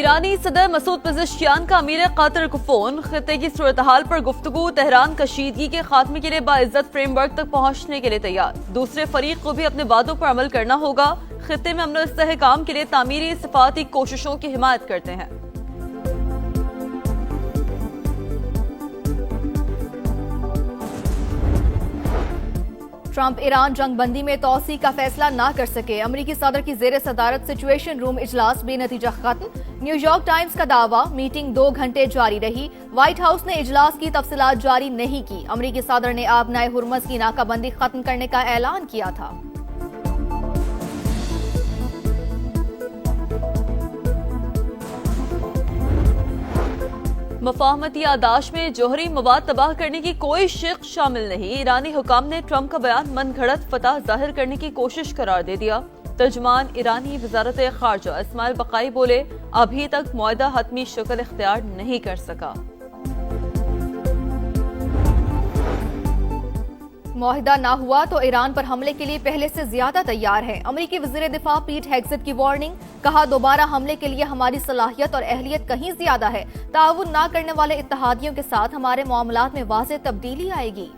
ईरानी सदर मसूद पेज़ेश्कियान का अमीर कतर को फोन। खित्ते की सूरत-हाल पर गुफ्तगू। तेहरान कशीदगी के खात्मे के लिए बाइज्जत फ्रेमवर्क तक पहुंचने के लिए तैयार। दूसरे फरीक को भी अपने वादों पर अमल करना होगा। खित्ते में अमन और इस्तेहकाम के लिए तामीरी सिफाती कोशिशों की हिमायत करते हैं। ट्रंप ईरान जंगबंदी में तोसी का फैसला ना कर सके। अमरीकी सदर की जेर सदारत सिचुएशन रूम इजलास बेनतीजा खत्म। न्यूयॉर्क टाइम्स का दावा, मीटिंग 2 घंटे जारी रही। व्हाइट हाउस ने इजलास की तफसीलात जारी नहीं की। अमरीकी सदर ने आबनाए हुर्मस की नाकाबंदी खत्म करने का ऐलान किया था। मफाहमती आदाश में जोहरी मवाद तबाह करने की कोई शिक शामिल नहीं। ईरानी हुकाम ने ट्रंप का बयान मनगढ़ंत फतह जाहिर करने की कोशिश करार दे दिया। तर्जुमान ईरानी वजारत खारजा इस्माइल बकाई बोले, अभी तक मुआहदा हतमी शक्ल इख्तियार नहीं कर सका। मुआहदा ना हुआ तो ईरान पर हमले के लिए पहले से ज्यादा तैयार है। अमरीकी वज़ीर दिफा पीट हेग्सेट की वार्निंग, कहा दोबारा हमले के लिए हमारी सलाहियत और अहलियत कहीं ज्यादा है। ताउन ना करने वाले इत्तेहादियों के साथ हमारे मामलात में वाज़ेह तब्दीली आएगी।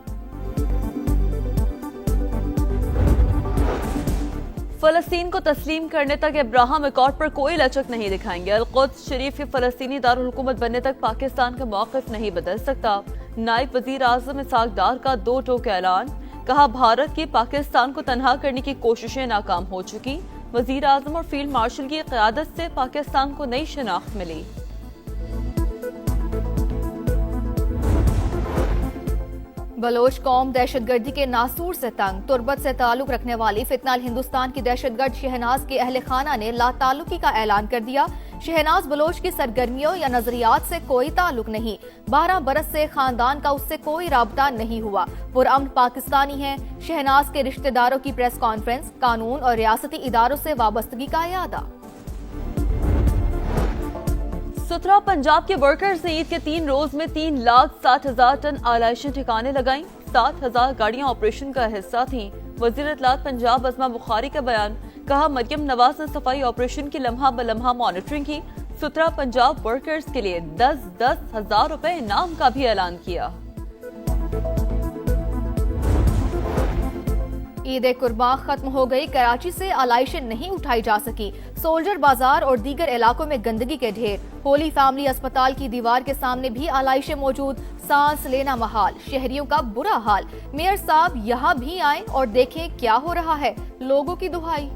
फलस्तीन को तस्लीम करने तक अब्राहम अकॉर्ड पर कोई लचक नहीं दिखाएंगे। अल-कुद्स शरीफ के फलस्तीनी दारुल हुकूमत बनने तक पाकिस्तान का मौक़िफ़ नहीं बदल सकता। नायब वज़ीर आज़म इसहाक डार का 2 टोक ऐलान, कहा भारत की पाकिस्तान को तनहा करने की कोशिशें नाकाम हो चुकी। वज़ीर आज़म और फील्ड मार्शल की क़यादत से पाकिस्तान को नई शनाख्त मिली। बलोच कौम दहशतगर्दी के नासूर से तंग। तुर्बत से ताल्लुक रखने वाली फितनाल हिंदुस्तान की दहशतगर्द शहनाज के अहले खाना ने लाताल्लुकी का ऐलान कर दिया। शहनाज बलोच की सरगर्मियों या नजरियात से कोई ताल्लुक नहीं। 12 बरस से खानदान का उससे कोई राबता नहीं हुआ। पुरअमन पाकिस्तानी है। शहनाज के रिश्तेदारों की प्रेस कॉन्फ्रेंस, कानून और रियासती इदारों से वाबस्तगी का यादा। सुथरा पंजाब के वर्कर्स ने ईद के 3 रोज में 3,60,000 टन आलाइशें ठिकाने लगाईं। 7,000 गाड़ियां ऑपरेशन का हिस्सा थीं। वज़ीर इत्तलात पंजाब अज़मा बुखारी का बयान, कहा मरियम नवाज ने सफाई ऑपरेशन की लम्हा बलम्हा मॉनिटरिंग की। सुथरा पंजाब वर्कर्स के लिए 10-10 हजार रुपए इनाम का भी ऐलान किया। ईद कुर्बान खत्म हो गई। कराची से आलाइशें नहीं उठाई जा सकी। सोल्जर बाजार और दीगर इलाकों में गंदगी के ढेर। होली फैमिली अस्पताल की दीवार के सामने भी आलाइशें मौजूद। सांस लेना महाल, शहरियों का बुरा हाल। मेयर साहब यहाँ भी आए और देखें क्या हो रहा है। लोगों की दुहाई।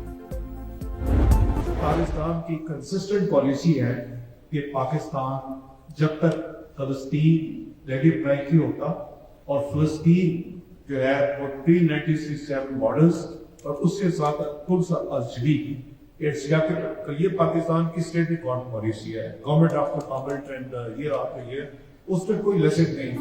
पाकिस्तान की कंसिस्टेंट पॉलिसी है कि पाकिस्तान जब तक फलस्तीन रेडी नहीं होता और फलस्तीन जो है वो pre-1967 मॉडल्स और उसके साथ ये पाकिस्तान की स्टेट रिकॉर्ड पॉलिसी है। Government after government and year after year उसमें कोई लचक नहीं।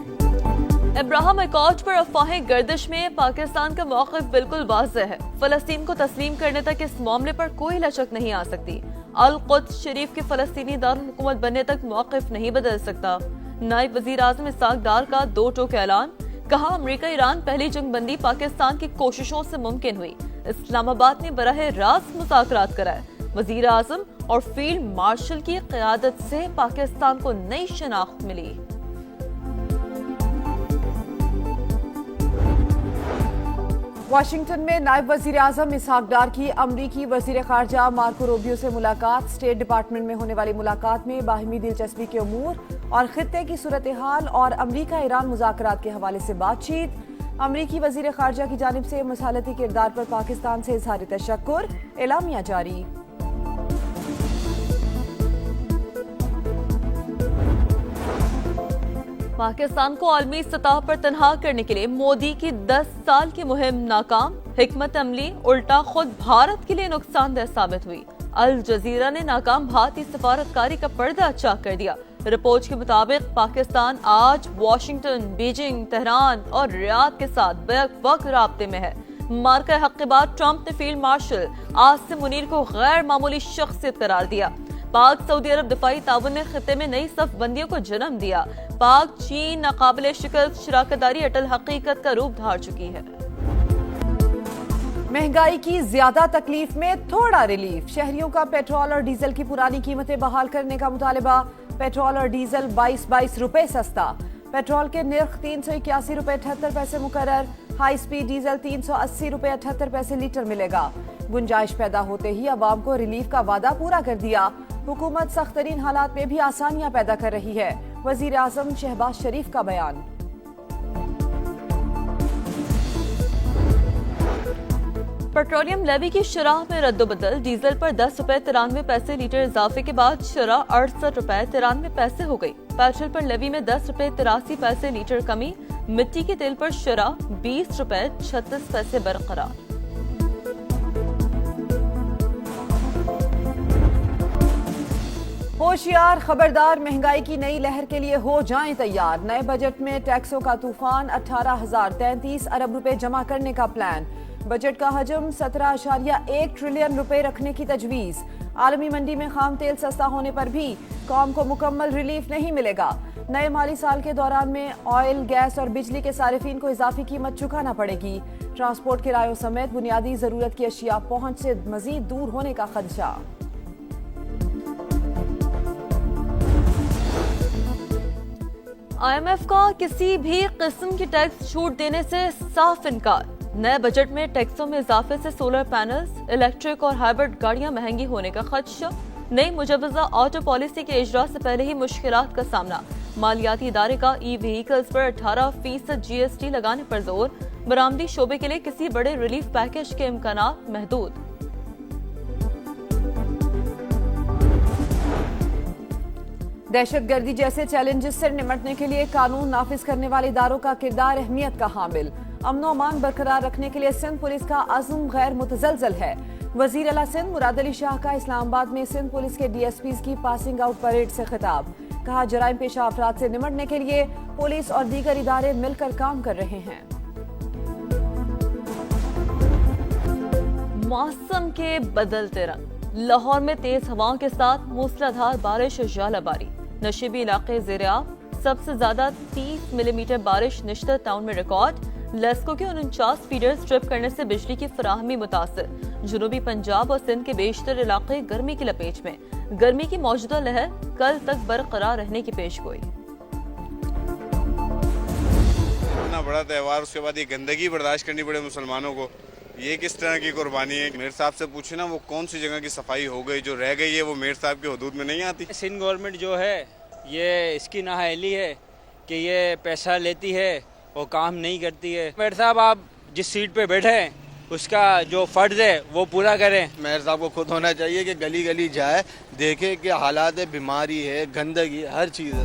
अब्राहम अकॉर्ड पर अफवाहें गर्दिश में। पाकिस्तान का मौक़िफ़ बिल्कुल वाज़ेह है। फलस्तीन को तस्लीम करने तक इस मामले पर कोई लचक नहीं आ सकती। अल-कुद्स शरीफ के फलस्तीनी दारुल हुकूमत बनने तक मौक़िफ़ नहीं बदल सकता। नायब वज़ीर आज़म इसहाक डार का 2 टोक ऐलान, कहा अमेरिका ईरान पहली जंगबंदी पाकिस्तान की कोशिशों से मुमकिन हुई। इस्लामाबाद ने बराह रास्त मुज़ाकरात कराए। वज़ीर आज़म और फील्ड मार्शल की क़यादत से पाकिस्तान को नई शनाख्त मिली। वाशिंगटन में नायब वज़ीर आज़म इसहाक डार की अमरीकी वज़ीर ख़ारजा मार्को रूबियो से मुलाकात। स्टेट डिपार्टमेंट में होने वाली मुलाकात में बाहिमी दिलचस्पी के उमूर और खित्ते की सूरत हाल और अमरीका ईरान मुज़ाकरात के हवाले से बातचीत। अमरीकी वज़ीर ख़ारजा की जानिब से मसालती किरदार पर पाकिस्तान से इज़हार तशक्कुर। एलामिया जारी। पाकिस्तान को आलमी सतह पर तनहा करने के लिए मोदी की 10 साल की मुहिम नाकाम। हिकमत अमली उल्टा खुद भारत के लिए नुकसानदेह साबित हुई। अल जजीरा ने नाकाम भारतीय सफारतकारी का पर्दा चाक कर दिया। रिपोर्ट के मुताबिक पाकिस्तान आज वाशिंगटन, बीजिंग, तेहरान और रियाद के साथ बैक-वक्त राब्ते में है। मार्का हक के बाद ट्रंप ने फील्ड मार्शल आसिम मुनीर को गैर मामूली शख्सियत करार दिया। पाक सऊदी अरब दिफाई ताउन ने खित्ते में नई सफबंदियों को जन्म दिया। पाक चीन नाकाबिले शिकस्त शराकतदारी अटल हकीकत का रूप धार चुकी है। महंगाई की ज्यादा तकलीफ में थोड़ा रिलीफ। शहरियों का पेट्रोल और डीजल की पुरानी कीमतें बहाल करने का मुतालबा। पेट्रोल और डीजल 22 रुपए सस्ता। पेट्रोल के निर्ख 381 रुपए 78 पैसे मुकर्रर। हाई स्पीड डीजल 380 रुपए 78 पैसे लीटर मिलेगा। गुंजाइश पैदा होते ही अवाम को रिलीफ का वादा पूरा कर दिया। हुकूमत सख्त तरीन हालात में भी आसानियां पैदा कर रही है। वजीर आजम शहबाज शरीफ का बयान। पेट्रोलियम लेवी की शरह में रद्दोबदल। डीजल पर 10 रुपए 93 पैसे लीटर इजाफे के बाद शरह 68 रुपए 93 पैसे हो गई। पेट्रोल पर लेवी में 10 रुपए 83 पैसे लीटर कमी। मिट्टी के तेल पर शरह 20 रुपए 36 पैसे बरकरार। होशियार, खबरदार, महंगाई की नई लहर के लिए हो जाएं तैयार। नए बजट में टैक्सों का तूफान। 18,033 अरब रुपए जमा करने का प्लान। बजट का हजम 17.1 ट्रिलियन रुपए रखने की तजवीज। आलमी मंडी में खाम तेल सस्ता होने पर भी कौम को मुकम्मल रिलीफ नहीं मिलेगा। नए माली साल के दौरान में ऑयल, गैस और बिजली के सारिफीन को इजाफी कीमत चुकाना पड़ेगी। ट्रांसपोर्ट किरायों समेत बुनियादी जरूरत की अशिया पहुंच से मजीद दूर होने का खदशा। IMF का किसी भी किस्म की टैक्स छूट देने से साफ इनकार। नए बजट में टैक्सों में इजाफे से सोलर पैनल्स, इलेक्ट्रिक और हाइब्रिड गाड़ियां महंगी होने का खदशा। नई मुजवजा ऑटो पॉलिसी के इजरा से पहले ही मुश्किलात का सामना। मालियाती इदारे का ई-व्हीकल्स पर 18% GST लगाने पर जोर। बरामदी शोबे के लिए किसी बड़े रिलीफ पैकेज के इम्कानात महदूद। दहशतगर्दी जैसे चैलेंजेस से निपटने के लिए कानून नाफिज करने वाले इदारों का किरदार अहमियत का हामिल। अमन व अमान बरकरार रखने के लिए सिंध पुलिस का अज़्म गैर मुतज़लज़ल है। वज़ीर आला सिंध मुराद अली शाह का इस्लामाबाद में सिंध पुलिस के DSPs की पासिंग आउट परेड से खिताब। कहा, जराइम पेशा अफराद से निपटने के लिए पुलिस और दीगर इदारे मिलकर काम कर रहे हैं। मौसम के बदलते रंग। लाहौर में तेज हवाओं के साथ मूसलाधार बारिश और जालाबारी। नशीबी इलाके ज़ेर-ए-आब। सबसे ज्यादा 30 मिलीमीटर बारिश निश्तर टाउन में रिकॉर्ड। लेस्को के 49 फीडर्स ट्रिप करने से बिजली की फराहमी मुतासर। जुनूबी पंजाब और सिंध के बेशतर इलाके गर्मी की लपेट में। गर्मी की मौजूदा लहर कल तक बरकरार रहने की पेशगोई। इतना बड़ा त्यौहार, उसके बाद ये गंदगी बर्दाश्त करनी पड़े मुसलमानों को, ये किस तरह की कुर्बानी है। मेयर साहब से पूछे ना, वो कौन सी जगह की सफाई हो गई, जो रह गई है वो मेयर साहब के हुदूद में नहीं आती। सिंध गवर्नमेंट जो है ये इसकी नाअहली है कि ये पैसा लेती है और काम नहीं करती है। मेयर साहब, आप जिस सीट पे बैठे हैं उसका जो फर्ज है वो पूरा करें। मेयर साहब को खुद होना चाहिए कि गली गली जाए, देखे कि हालात है, बीमारी है, गंदगी, हर चीज़ है।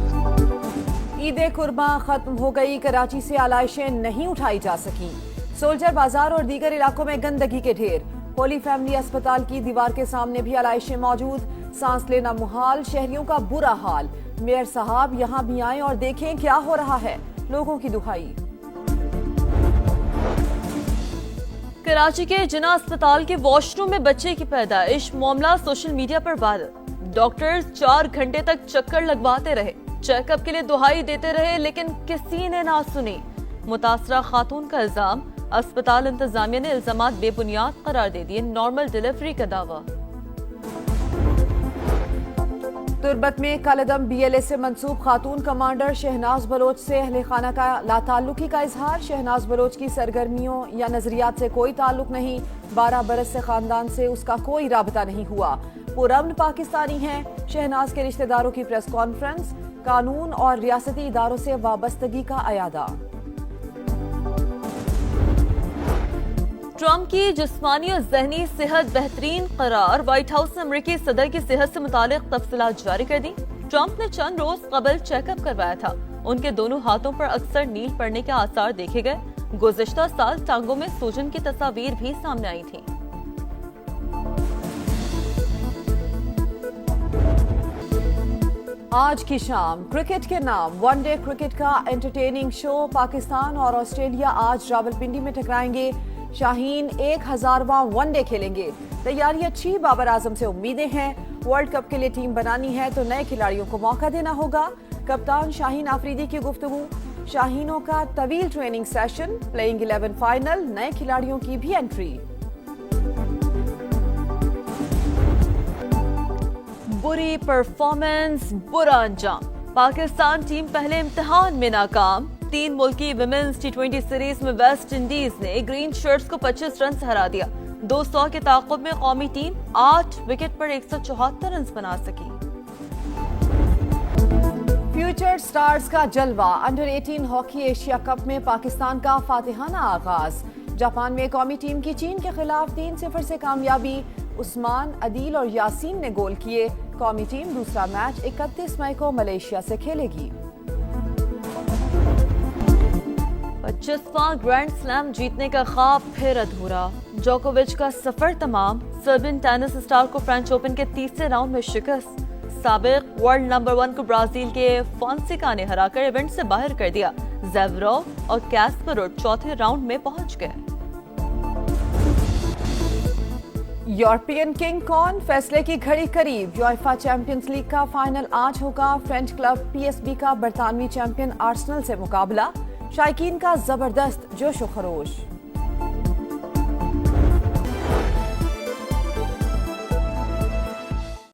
ईद कुर्बां खत्म हो गई। कराची से आलाइशें नहीं उठाई जा सकी। सोल्जर बाजार और दीगर इलाकों में गंदगी के ढेर। होली फैमिली अस्पताल की दीवार के सामने भी आलाइशें मौजूद। सांस लेना मुहाल, शहरियों का बुरा हाल। मेयर साहब यहाँ भी आए और देखें क्या हो रहा है। लोगों की दुहाई। कराची के जिना अस्पताल के वॉशरूम में बच्चे की पैदाइश। मामला सोशल मीडिया पर वायरल। डॉक्टर्स 4 घंटे तक चक्कर लगवाते रहे, चेकअप के लिए दुहाई देते रहे, लेकिन किसी ने ना सुनी। मुतासरा खातून का इल्जाम। अस्पताल इंतजामिया ने इल्जामात बेबुनियाद करार दे दिए। नॉर्मल डिलीवरी का दावा। तुर्बत में कलदम BLA से मंसूब खातून कमांडर शहनाज बलोच से अहले खाना का लाताल्लुकी का इजहार। शहनाज बलोच की सरगर्मियों या नजरियात से कोई ताल्लुक नहीं। 12 बरस से खानदान से उसका कोई राबता नहीं हुआ। पुरअमन पाकिस्तानी हैं। शहनाज के रिश्तेदारों की प्रेस कॉन्फ्रेंस। कानून और रियासती इदारों से वाबस्तगी का अयादा। ट्रंप की जिस्मानी और जहनी सेहत बेहतरीन करार। व्हाइट हाउस ने अमेरिकी सदर की सेहत से मुतालिक तफसीलात जारी कर दी। ट्रंप ने चंद रोज कबल चेकअप करवाया था। उनके दोनों हाथों पर अक्सर नील पड़ने के आसार देखे गए। गुज़िश्ता साल टांगों में सूजन की तस्वीर भी सामने आई थी। आज की शाम क्रिकेट के नाम वनडे क्रिकेट का एंटरटेनिंग शो। पाकिस्तान और ऑस्ट्रेलिया आज रावलपिंडी में टकराएंगे। शाहीन 1000वां वनडे खेलेंगे। तैयारी अच्छी, बाबर आजम से उम्मीदें हैं। वर्ल्ड कप के लिए टीम बनानी है तो नए खिलाड़ियों को मौका देना होगा। कप्तान शाहीन आफरीदी की गुफ्तगू। शाहीनों का तवील ट्रेनिंग सेशन। प्लेइंग 11 फाइनल, नए खिलाड़ियों की भी एंट्री। बुरी परफॉर्मेंस, बुरा अंजाम। पाकिस्तान टीम पहले इम्तिहान में नाकाम। 3 मुल्की विमेंस T20 सीरीज में वेस्ट इंडीज ने ग्रीन शर्ट्स को 25 रन से हरा दिया। 200 के ताक़ुब में कौमी टीम 8 विकेट पर 174 रन बना सकी। फ्यूचर स्टार्स का जलवा। अंडर 18 हॉकी एशिया कप में पाकिस्तान का फातिहाना आगाज। जापान में कौमी टीम की चीन के खिलाफ 3-0 से कामयाबी। उस्मान, अदील और यासीन ने गोल किए। कौमी टीम दूसरा मैच 31 मई को मलेशिया से खेलेगी। 25वां ग्रैंड स्लैम जीतने का ख्वाब फिर अधूरा। जोकोविच का सफर तमाम। सर्बियन टेनिस स्टार को फ्रेंच ओपन के तीसरे राउंड में शिकस्त। साबिक वर्ल्ड नंबर 1 को ब्राजील के फॉन्सिका ने हराकर इवेंट से बाहर कर दिया। ज़ेवरोव और कैस्परोव चौथे राउंड में पहुंच गए। यूरोपियन किंग कौन, फैसले की घड़ी करीब। यूएफा चैंपियंस लीग का फाइनल आज होगा। फ्रेंच क्लब PSV का बरतानवी चैंपियन आर्सेनल से मुकाबला। शायकीन का जबरदस्त जोशो खरोश।